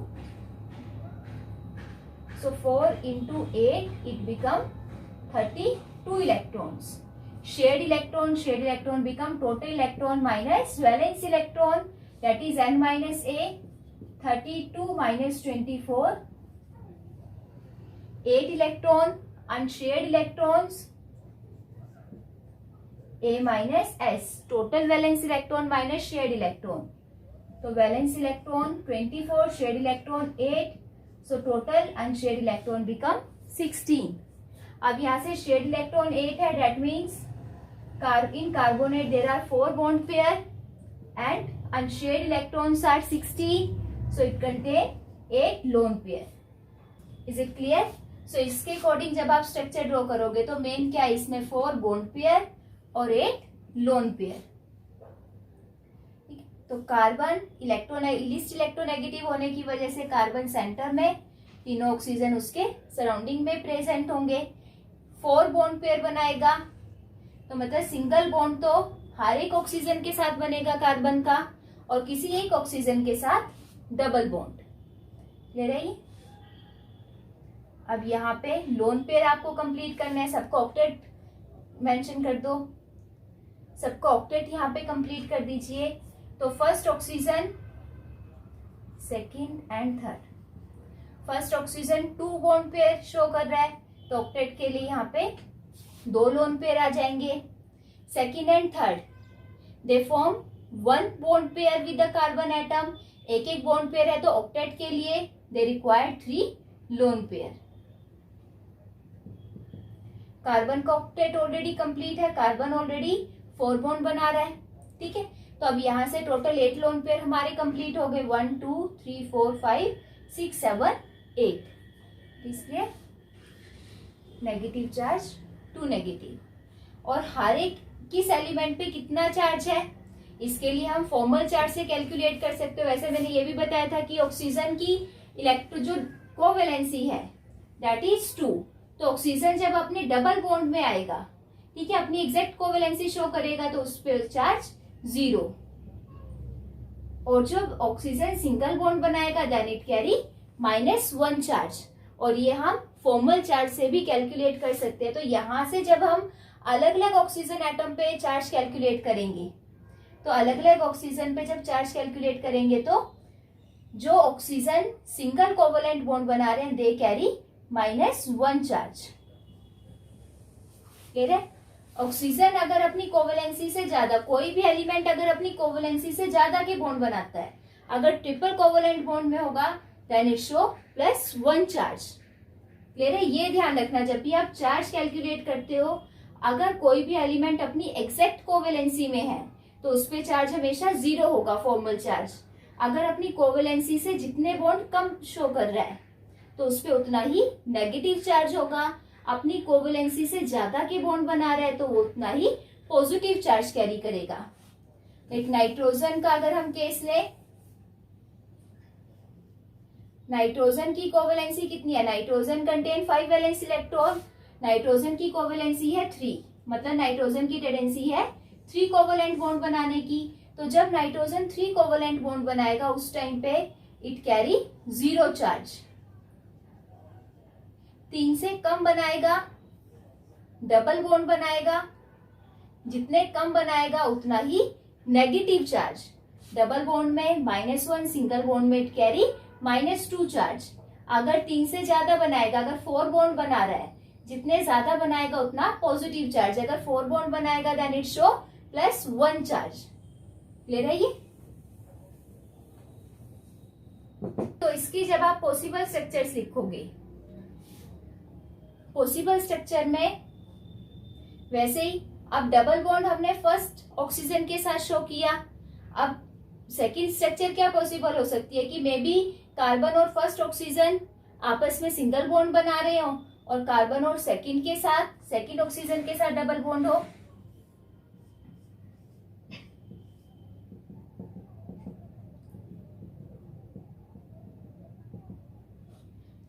Speaker 1: so 4 × 8 it become 32 electrons. Shared electron become total electron minus valence electron, that is n minus a, 32 minus 24, 8 electron, unshared electrons a minus s, total valence electron minus shared electron. तो valence electron 24, shared electron 8, so total unshared electron become 16. अब यहाँ से shared electron 8 है, that means in carbonate there are 4 bond pair and unshared electrons are 16, so it contain 8 lone pair. Is it clear? So इसके according जब आप structure draw करोगे तो main क्या है इसमें 4 बॉन्ड पेयर और 8 लोन पेयर। तो कार्बन लिस्ट इलेक्ट्रोनेगेटिव होने की वजह से कार्बन सेंटर में, तीनों ऑक्सीजन उसके सराउंडिंग में प्रेजेंट होंगे। 4 बॉन्ड पेयर बनाएगा, तो मतलब सिंगल बॉन्ड तो हर एक ऑक्सीजन के साथ बनेगा कार्बन का, और किसी एक ऑक्सीजन के साथ डबल बॉन्ड। क्लियर है ये? अब यहाँ पे लोन पेयर आपको कंप्लीट करना है, सबका ऑक्टेट मेंशन कर दो, सबका ऑक्टेट यहाँ पे कंप्लीट कर दीजिए। तो first oxygen, second and third. First oxygen 2 bond pair show कर रहा है, तो ऑक्टेट के लिए यहाँ पे 2 लोन पेयर आ जाएंगे। Second and third they form 1 bond pair with the carbon atom, एक एक बॉन्ड पेयर है, तो ऑक्टेट के लिए they require 3 lone pair. Carbon का ऑक्टेट ऑलरेडी कंप्लीट है, कार्बन ऑलरेडी 4 बॉन्ड बना रहा है, ठीक है। तो अब यहां से टोटल 8 लोन पेयर हमारे कंप्लीट हो गए, 1 2 3 4 5 6 7 8। इसलिए नेगेटिव चार्ज 2 नेगेटिव। और हर एक किस एलिमेंट पे कितना चार्ज है इसके लिए हम फॉर्मल चार्ज से कैलकुलेट कर सकते हो। वैसे मैंने ये भी बताया था कि ऑक्सीजन की जो कोवेलेंसी है दैट इज 2, तो ऑक्सीजन जब अपने डबल बॉन्ड में आएगा, ठीक है, अपनी एग्जैक्ट कोवेलेंसी शो करेगा, तो उस पर चार्ज 0, और जब ऑक्सीजन सिंगल बॉन्ड बनाएगा देन इट कैरी -1 चार्ज। और ये हम फॉर्मल चार्ज से भी कैलकुलेट कर सकते हैं। तो यहां से जब हम अलग अलग ऑक्सीजन एटम पे चार्ज कैलकुलेट करेंगे, तो अलग अलग ऑक्सीजन पे जब चार्ज कैलकुलेट करेंगे तो जो ऑक्सीजन सिंगल कोवलेंट बॉन्ड बना रहे हैं दे कैरी -1 चार्ज। क्लियर है? ऑक्सीजन अगर अपनी कोवलेंसी से ज्यादा, कोई भी एलिमेंट अगर अपनी कोवलेंसी से ज्यादा के बॉन्ड बनाता है, अगर ट्रिपल कोवलेंट बॉन्ड में होगा then it show +1 charge. Clear है? ये ध्यान रखना जब भी आप चार्ज कैलकुलेट करते हो, अगर कोई भी एलिमेंट अपनी एग्जैक्ट कोवलेंसी में है तो उस पे चार्ज हमेशा 0 होगा, फॉर्मल चार्ज। अगर अपनी कोवलेंसी से जितने बॉन्ड कम शो कर रहा है तो उस पे उतना ही नेगेटिव चार्ज होगा। अपनी कोवलेंसी से ज्यादा के बॉन्ड बना रहा है तो वो उतना ही पॉजिटिव चार्ज कैरी करेगा। एक नाइट्रोजन का अगर हम केस लें, नाइट्रोजन की कोवलेंसी कितनी है? Nitrogen contain 5 valence electron, nitrogen की कोवलेंसी है 3, मतलब नाइट्रोजन की टेंडेंसी है 3 कोवलेंट बॉन्ड बनाने की। तो जब नाइट्रोजन 3 कोवलेंट बॉन्ड बनाएगा उस टाइम पे इट कैरी 0 चार्ज। 3 से कम बनाएगा डबल बॉन्ड बनाएगा, जितने कम बनाएगा उतना ही नेगेटिव चार्ज। डबल बॉन्ड में -1, सिंगल बॉन्ड में इट कैरी -2 चार्ज। अगर 3 से ज्यादा बनाएगा, अगर 4 बॉन्ड बना रहा है, जितने ज्यादा बनाएगा उतना पॉजिटिव चार्ज। अगर 4 बॉन्ड बनाएगा then it show +1 charge. Clear है ये? तो इसकी जब आप पॉसिबल स्ट्रक्चर्स लिखोगे, पॉसिबल स्ट्रक्चर में वैसे ही अब डबल बॉन्ड हमने फर्स्ट ऑक्सीजन के साथ शो किया, अब सेकंड स्ट्रक्चर क्या पॉसिबल हो सकती है कि मे बी कार्बन और फर्स्ट ऑक्सीजन आपस में सिंगल बॉन्ड बना रहे हो और कार्बन और सेकंड ऑक्सीजन के साथ डबल बॉन्ड हो।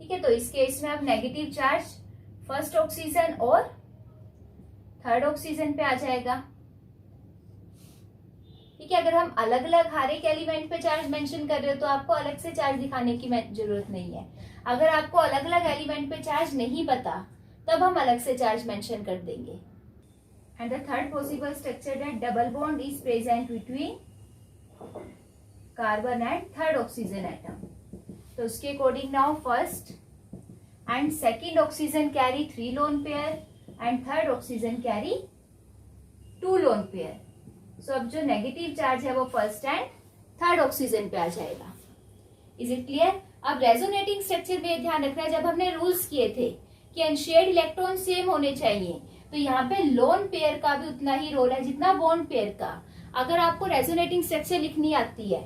Speaker 1: ठीक है, तो इस केस में अब नेगेटिव चार्ज फर्स्ट ऑक्सीजन और थर्ड ऑक्सीजन पे आ जाएगा। ठीक है, अगर हम अलग अलग हर एक एलिमेंट पे चार्ज मेंशन कर रहे हो तो आपको अलग से चार्ज दिखाने की जरूरत नहीं है। अगर आपको अलग अलग एलिमेंट पे चार्ज नहीं पता तब हम अलग से चार्ज मेंशन कर देंगे। And the third possible structure that double bond is present between carbon and third oxygen atom. तो उसके according now first and second oxygen carry 3 lone pair and third oxygen carry 2 lone pair. So अब जो negative charge है वो first and third oxygen पे आ जाएगा। Is it clear? अब resonating structure में ध्यान रखना है, जब हमने रूल्स किए थे कि अनशेयर्ड इलेक्ट्रॉन सेम होने चाहिए, तो यहाँ पे लोन पेयर का भी उतना ही रोल है जितना बॉन्ड पेयर का। अगर आपको रेजोनेटिंग स्ट्रक्चर लिखनी आती है,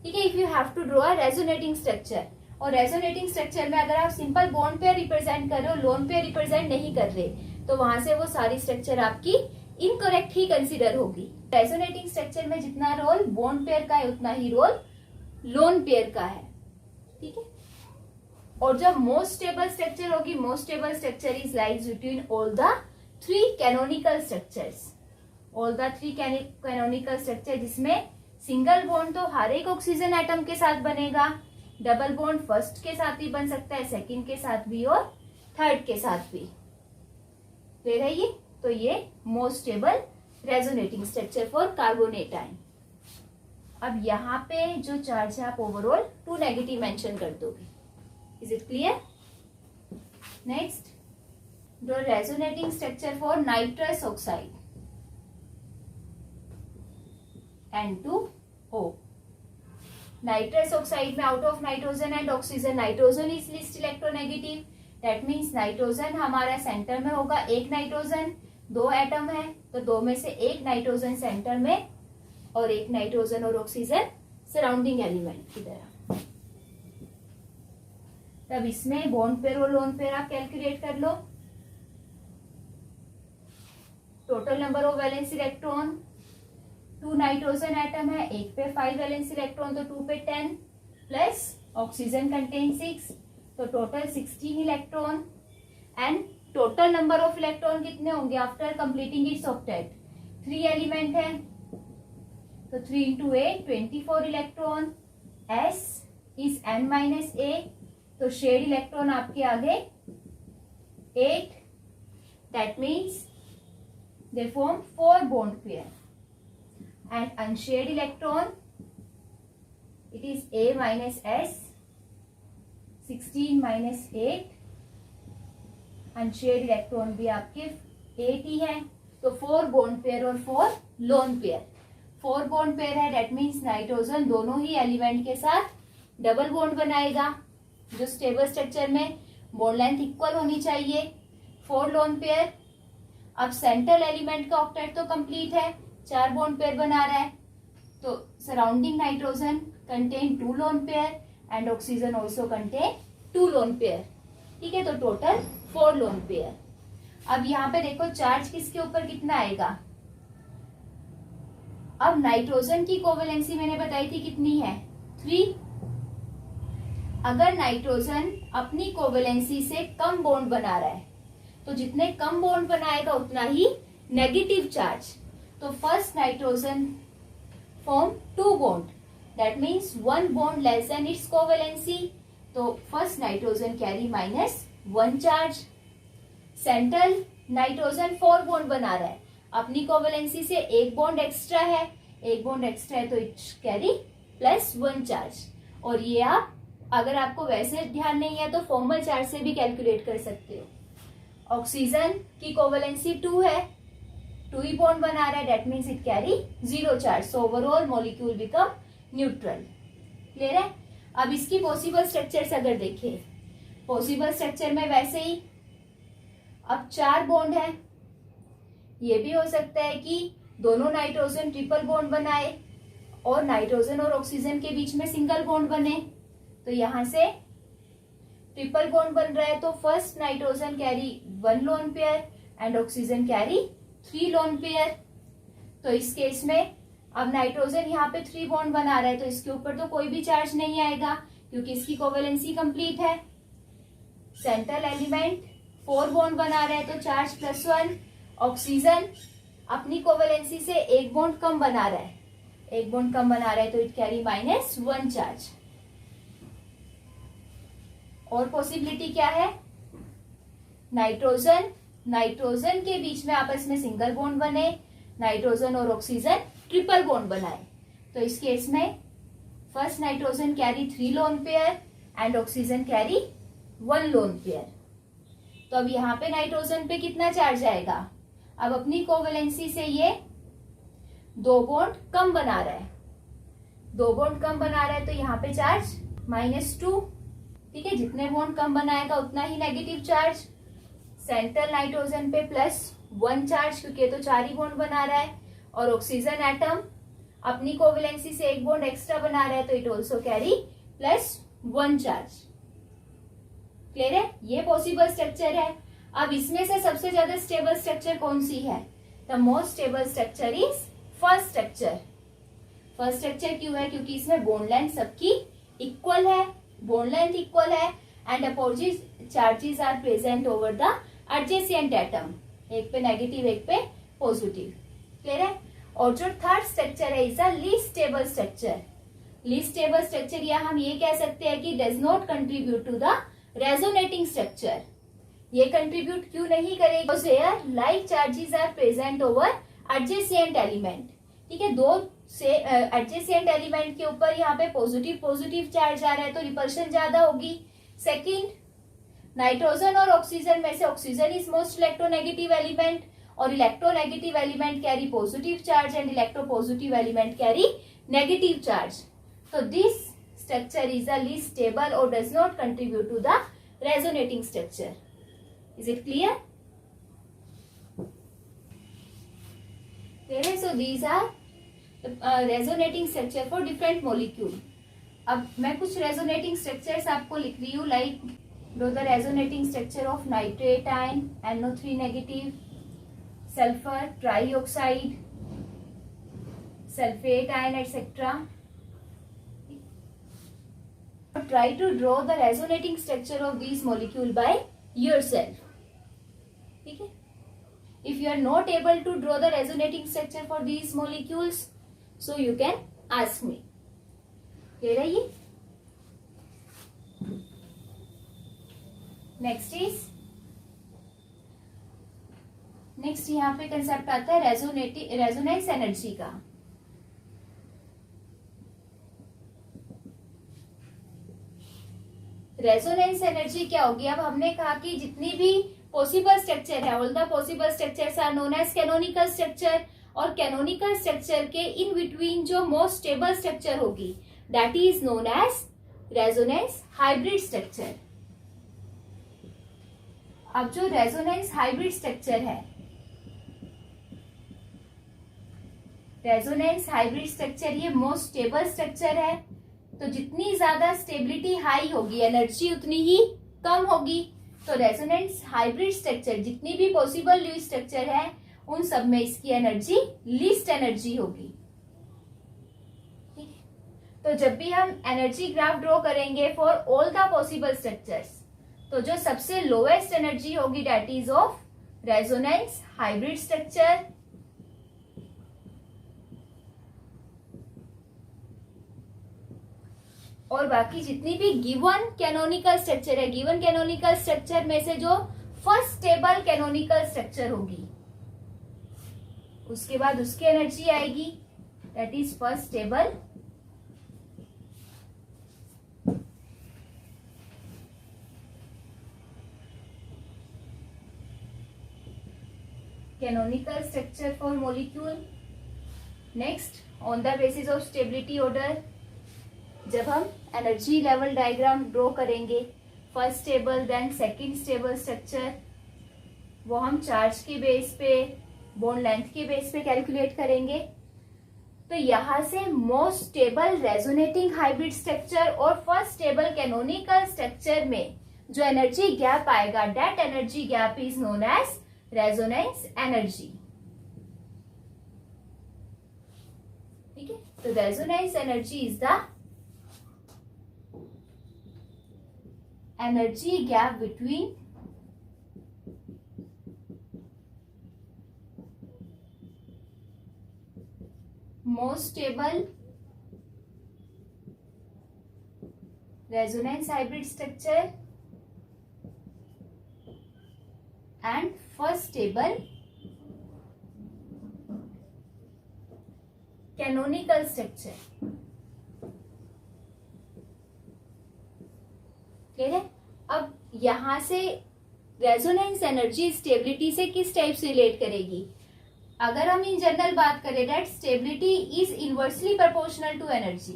Speaker 1: ठीक है, if you have to draw a resonating structure, और रेजोनेटिंग स्ट्रक्चर में अगर आप सिंपल बॉन्ड पेयर रिप्रेजेंट कर रहे हो, लोन पेयर रिप्रेजेंट नहीं कर रहे, तो वहां से वो सारी स्ट्रक्चर आपकी इनकरेक्ट ही कंसिडर होगी। रेजोनेटिंग स्ट्रक्चर में जितना रोल बॉन्ड पेयर का है उतना ही रोल लोन पेयर का है। ठीक है, और जब मोस्ट स्टेबल स्ट्रक्चर होगी, most stable structure is lies between all the 3 canonical structures. All the 3 canonical structure जिसमें सिंगल बॉन्ड तो हर एक ऑक्सीजन एटम के साथ बनेगा, डबल बॉन्ड फर्स्ट के साथ भी बन सकता है, सेकंड के साथ भी और थर्ड के साथ भी। क्लियर है ये? तो ये most stable resonating structure for carbonate ion. अब यहाँ पे जो चार्ज है आप ओवरऑल 2 नेगेटिव मेंशन कर दोगे। Is it clear? Next, the resonating structure for nitrous oxide N2O। Nitrous oxide में out of nitrogen and oxygen, nitrogen is least electronegative, that means nitrogen हमारा सेंटर में होगा। एक नाइट्रोजन 2 एटम है तो 2 में से एक नाइट्रोजन सेंटर में और एक नाइट्रोजन और ऑक्सीजन सराउंडिंग एलिमेंट की तरह। तब इसमें बॉन्ड पेयर और लोन पेयर आप कैलकुलेट कर लो। Total number of valence electron, 2 nitrogen atom है, एक पे 5 वैलेंस इलेक्ट्रॉन तो 2 पे 10 प्लस ऑक्सीजन कंटेन 6 तो total 16 electron. And total number of electron कितने होंगे after completing it's octet? 3 element है तो 3 into 8 24 electron. S is n - a तो शेड इलेक्ट्रॉन आपके आ गए 8. That means they form 4 bond pair. And unshared electron, it is A minus S, 16 minus 8. Unshared electron भी आपके 8 ही है, तो 4 बॉन्ड पेयर और 4 लोन पेयर. 4 बॉन्ड पेयर है, that means nitrogen दोनों ही एलिमेंट के साथ डबल बॉन्ड बनाएगा, जो स्टेबल स्ट्रक्चर में बॉन्ड लेंथ इक्वल होनी चाहिए. 4 लोन पेयर. अब सेंट्रल एलिमेंट का ऑक्टेट तो कंप्लीट है, 4 बॉन्ड पेयर बना रहा है, तो surrounding nitrogen contain 2 lone pair and oxygen also contain 2 lone pair. ठीक है, तो टोटल 4 लोन पेयर. अब यहाँ पे देखो चार्ज किसके ऊपर कितना आएगा. अब नाइट्रोजन की कोवेलेंसी मैंने बताई थी कितनी है, 3. अगर नाइट्रोजन अपनी कोवेलेंसी से कम बॉन्ड बना रहा है, तो जितने कम बॉन्ड बनाएगा उतना ही नेगेटिव चार्ज. तो first nitrogen form 2 bond, that means 1 bond less than its covalency, तो first nitrogen carry -1 charge. Central nitrogen 4 bond बना रहा है, अपनी कोवेलेंसी से 1 बॉन्ड एक्स्ट्रा है, 1 बॉन्ड एक्स्ट्रा है तो इट कैरी +1 चार्ज. और ये आप अगर आपको वैसे ध्यान नहीं है तो फॉर्मल चार्ज से भी कैलकुलेट कर सकते हो. ऑक्सीजन की कोवेलेंसी 2 है, 2 ही बॉन्ड बना रहा है, that means it carry 0 charge. So overall molecule become neutral. Clear है. अब इसकी पॉसिबल स्ट्रक्चर्स अगर देखें, पॉसिबल स्ट्रक्चर में वैसे ही अब 4 बॉन्ड है, ये भी हो सकता है कि दोनों नाइट्रोजन ट्रिपल बॉन्ड बनाए और नाइट्रोजन और ऑक्सीजन के बीच में सिंगल बॉन्ड बने. तो यहां से ट्रिपल बॉन्ड बन रहा है, तो first nitrogen carry 1 lone pair and oxygen carry 3 lone pair. तो इस केस में अब नाइट्रोजन यहाँ पे 3 बॉन्ड बना रहा है, तो इसके ऊपर तो कोई भी चार्ज नहीं आएगा क्योंकि इसकी कोवेलेंसी कंप्लीट है. सेंट्रल एलिमेंट 4 बॉन्ड बना रहा है, तो चार्ज +1. ऑक्सीजन अपनी कोवेलेंसी से 1 बॉन्ड कम बना रहा है, 1 बॉन्ड कम बना रहा है, तो इट कैरी -1 चार्ज. और पॉसिबिलिटी क्या है, नाइट्रोजन के बीच में आपस में सिंगल बॉन्ड बने, नाइट्रोजन और ऑक्सीजन ट्रिपल बॉन्ड बनाए. तो इस केस में first nitrogen carry 3 lone pair and oxygen carry 1 lone pair. तो अब यहाँ पे नाइट्रोजन पे कितना चार्ज आएगा, अब अपनी कोवेलेंसी से ये 2 बॉन्ड कम बना रहा है, 2 बॉन्ड कम बना रहा है, तो यहाँ पे चार्ज -2. ठीक है, जितने बॉन्ड कम बनाएगा उतना ही नेगेटिव चार्ज. सेंट्रल नाइट्रोजन पे +1 चार्ज क्योंकि तो 4 ही बॉन्ड बना रहा है, और ऑक्सीजन एटम अपनी कोवेलेंसी से 1 बॉन्ड एक्स्ट्रा बना रहा है, तो it also carry +1 charge. Clear है. ये पॉसिबल स्ट्रक्चर है. अब इसमें से सबसे ज्यादा स्टेबल स्ट्रक्चर कौन सी है, the most stable structure is first structure. First structure क्यों है, क्योंकि इसमें बॉन्ड लेंथ सबकी इक्वल है, बॉन्ड लेंथ इक्वल है and opposite charges are present over the adjacent atom, एक पे नेगेटिव एक पे पॉजिटिव. क्लियर है. और जो थर्ड स्ट्रक्चर है is a least stable structure. Least stable structure या हम ये कह सकते हैं कि does not contribute to the resonating structure. ये कंट्रीब्यूट क्यों नहीं करेगा, here like charges are present over adjacent element. ठीक है, 2 से एडजेसेंट एलिमेंट के ऊपर यहाँ पे पॉजिटिव चार्ज आ रहा है, तो रिपल्शन ज्यादा होगी. सेकंड, नाइट्रोजन और ऑक्सीजन में से oxygen is most electronegative element, और electronegative element carry positive charge and electropositive element carry negative charge. तो this structure is the least stable or does not contribute to the resonating structure. Is it clear? Clear? So these are the resonating structure for different molecule. अब मैं कुछ resonating structures आपको लिख रही हूँ, like the resonating structure of nitrate ion, NO3 negative, sulfur trioxide, sulfate ion, etc. Try to draw the resonating structure of these molecule by yourself. ठीक है. If you are not able to draw the resonating structure for these molecules, so you can ask me. Clear है ये? Next is next यहाँ पे concept आता है resonance energy का। Resonance energy क्या होगी? अब हमने कहा कि जितनी भी पॉसिबल स्ट्रक्चर है, all the possible structures are known as canonical structure, और कैनोनिकल स्ट्रक्चर के इन बिटवीन जो मोस्ट स्टेबल स्ट्रक्चर होगी that is known as resonance hybrid structure. अब जो रेजोनेंस हाइब्रिड स्ट्रक्चर है, रेजोनेंस हाइब्रिड स्ट्रक्चर ये most stable structure है। तो जितनी ज्यादा स्टेबिलिटी हाई होगी एनर्जी उतनी ही कम होगी। तो रेजोनेंस हाइब्रिड स्ट्रक्चर जितनी भी पॉसिबल ल्यूइस स्ट्रक्चर है उन सब में इसकी एनर्जी लीस्ट एनर्जी होगी। ठीक है, तो जब भी हम एनर्जी ग्राफ ड्रॉ करेंगे for all the possible structures, तो जो सबसे लोएस्ट एनर्जी होगी that is of resonance hybrid structure. और बाकी जितनी भी गिवन कैनोनिकल स्ट्रक्चर है, गिवन कैनोनिकल स्ट्रक्चर में से जो फर्स्ट स्टेबल कैनोनिकल स्ट्रक्चर होगी उसके बाद उसकी एनर्जी आएगी that is first stable canonical structure for molecule. Next, on the basis of stability order, जब हम एनर्जी लेवल डायग्राम ड्रॉ करेंगे first stable then second stable structure, वो हम चार्ज के बेस पे, बॉन्ड लेंथ के बेस पे कैलकुलेट करेंगे। तो यहां से most stable resonating hybrid structure और फर्स्ट स्टेबल कैनोनिकल स्ट्रक्चर में जो एनर्जी गैप आएगा that energy gap is known as resonance energy. ठीक है, तो resonance energy is the energy gap between most stable resonance hybrid structure and first stable canonical structure। Clear है? अब यहां से रेजोनेंस एनर्जी स्टेबिलिटी से किस टाइप से रिलेट करेगी? अगर हम इन जनरल बात करें that stability is inversely proportional to energy,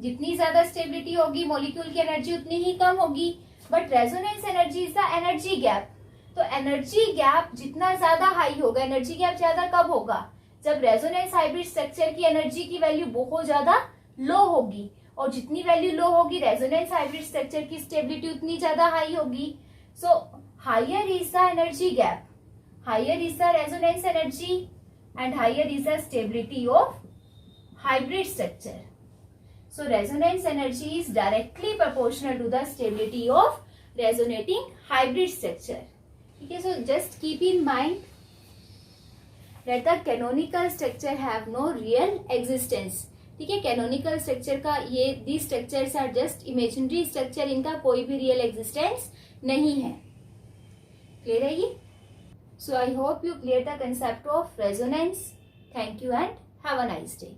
Speaker 1: जितनी ज्यादा स्टेबिलिटी होगी मॉलिक्यूल की एनर्जी उतनी ही कम होगी। But resonance energy is the energy gap. तो एनर्जी गैप जितना ज्यादा हाई होगा, एनर्जी गैप ज्यादा कब होगा? जब रेजोनेंस हाइब्रिड स्ट्रक्चर की एनर्जी की वैल्यू बहुत ज्यादा लो होगी, और जितनी वैल्यू लो होगी रेजोनेंस हाइब्रिड स्ट्रक्चर की स्टेबिलिटी उतनी ज्यादा हाई होगी। So higher is the energy gap, higher is the resonance energy and higher is the stability of hybrid structure. So resonance energy is directly proportional to the stability of resonating hybrid structure. Okay, so just keep in mind that the canonical structure have no real existence. ठीक है, canonical structure का ये these structures are just imaginary structure, इनका कोई भी real existence नहीं है। Clear है ये? So I hope you clear the concept of resonance. Thank you and have a nice day.